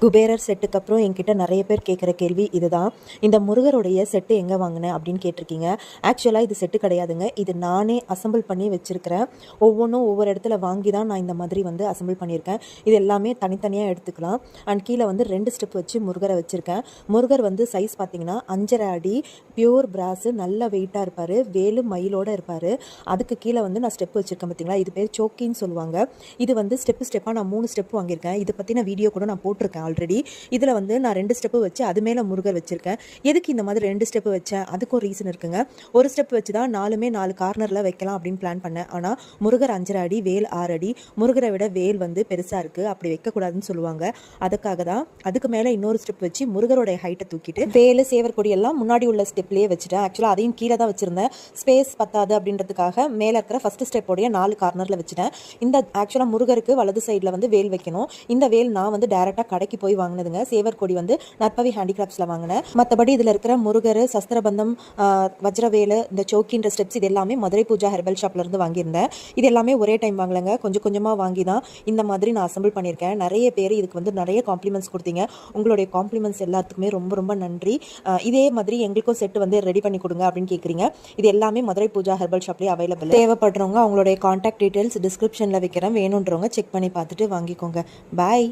குபேரர் செட்டுக்கு அப்புறம் என்கிட்ட நிறைய பேர் கேட்குற கேள்வி இதுதான். இந்த முருகருடைய செட்டு எங்கே வாங்கினேன் அப்படின்னு கேட்டிருக்கீங்க. ஆக்சுவலாக இது செட்டு கிடையாதுங்க. இது நானே அசம்பிள் பண்ணி வச்சுருக்கிறேன். ஒவ்வொன்றும் ஒவ்வொரு இடத்துல வாங்கி தான் நான் இந்த மாதிரி வந்து அசம்பிள் பண்ணியிருக்கேன். இது எல்லாமே தனித்தனியாக எடுத்துக்கலாம். அண்ட் கீழே வந்து 2 ஸ்டெப் வச்சு முருகரை வச்சுருக்கேன். முருகர் வந்து சைஸ் பார்த்தீங்கன்னா 5.5 அடி, பியூர் பிராஸு, நல்ல வெயிட்டாக இருப்பார், வேலு மயிலோடு இருப்பார். அதுக்கு கீழே வந்து நான் ஸ்டெப் வச்சுருக்கேன் பார்த்தீங்களா, இது பேர் சோக்கின்னு சொல்லுவாங்க. இது வந்து ஸ்டெப்பாக நான் 3 ஸ்டெப் வாங்கியிருக்கேன். இதை பற்றின வீடியோ கூட நான் போட்டிருக்கேன் ஆல்ரெடி. இதில் வந்து நான் 2 ஸ்டெப்பு வச்சு அது மேலே முருகர் வச்சுருக்கேன். எதுக்கு இந்த மாதிரி 2 ஸ்டெப்பு வச்சேன், அதுக்கும் ரீசன் இருக்குங்க. ஒரு ஸ்டெப் வச்சு தான் 4 கார்னரில் வைக்கலாம் அப்படின்னு பிளான் பண்ணேன். ஆனால் முருகர் 5.5 அடி, வேல் 6 அடி. முருகரை விட வேல் வந்து பெருசாக இருக்குது, அப்படி வைக்கக்கூடாதுன்னு சொல்லுவாங்க. அதுக்காக தான் அதுக்கு மேலே இன்னொரு ஸ்டெப் வச்சு முருகரோடைய ஹைட்டை தூக்கிட்டு வேலு சேவர் கொடி எல்லாம் முன்னாடி உள்ள ஸ்டெப்லேயே வச்சுட்டேன். ஆக்சுவலாக அதையும் கீழே தான் வச்சுருந்தேன், ஸ்பேஸ் பத்தாது அப்படின்றதுக்காக மேலே இருக்கிற ஃபஸ்ட் ஸ்டெப்போடைய 4 கார்னரில் வச்சுட்டேன். இந்த ஆக்சுவலாக முருகருக்கு வலது சைடில் வந்து வேல் வைக்கணும். இந்த வேல் நான் வந்து டேரெக்டாக கடைக்கு போய் வாங்கினதுங்க. சேவர் கொடி வந்து நற்பவி ஹேண்டிகிராஃப்ட்ஸில் வாங்கினேன். மற்றபடி இதில் இருக்கிற முருகர், சஸ்திரபந்தம், வஜ்ரவேலு, இந்த சோக்கின்ற ஸ்டெப்ஸ் இது எல்லாமே மதுரை பூஜா ஹெர்பல் ஷாப்லேருந்து வாங்கியிருந்தேன். இது எல்லாமே ஒரே டைம் வாங்கலைங்க, கொஞ்சம் கொஞ்சமாக வாங்கி தான் இந்த மாதிரி நான் அசம்பிள் பண்ணியிருக்கேன். நிறைய பேர் இதுக்கு வந்து நிறைய காம்ப்ளிமெண்ட்ஸ் கொடுத்தீங்க. உங்களுடைய காம்ப்ளிமெண்ட்ஸ் எல்லாத்துக்குமே ரொம்ப ரொம்ப நன்றி. இதே மாதிரி எங்களுக்கும் செட்டு வந்து ரெடி பண்ணி கொடுங்க அப்படின்னு கேட்குறீங்க. இது எல்லாமே மதுரை பூஜா ஹெர்பல் ஷாப்லேயே அவைலபிள். தேவைப்படுறவங்க அவங்களுடைய கான்டாக்ட் டீட்டெயில்ஸ் டிஸ்கிரிப்ஷனில் வைக்கிறேன், வேணுன்றவங்க செக் பண்ணி பார்த்துட்டு வாங்கிக்கோங்க. பாய்.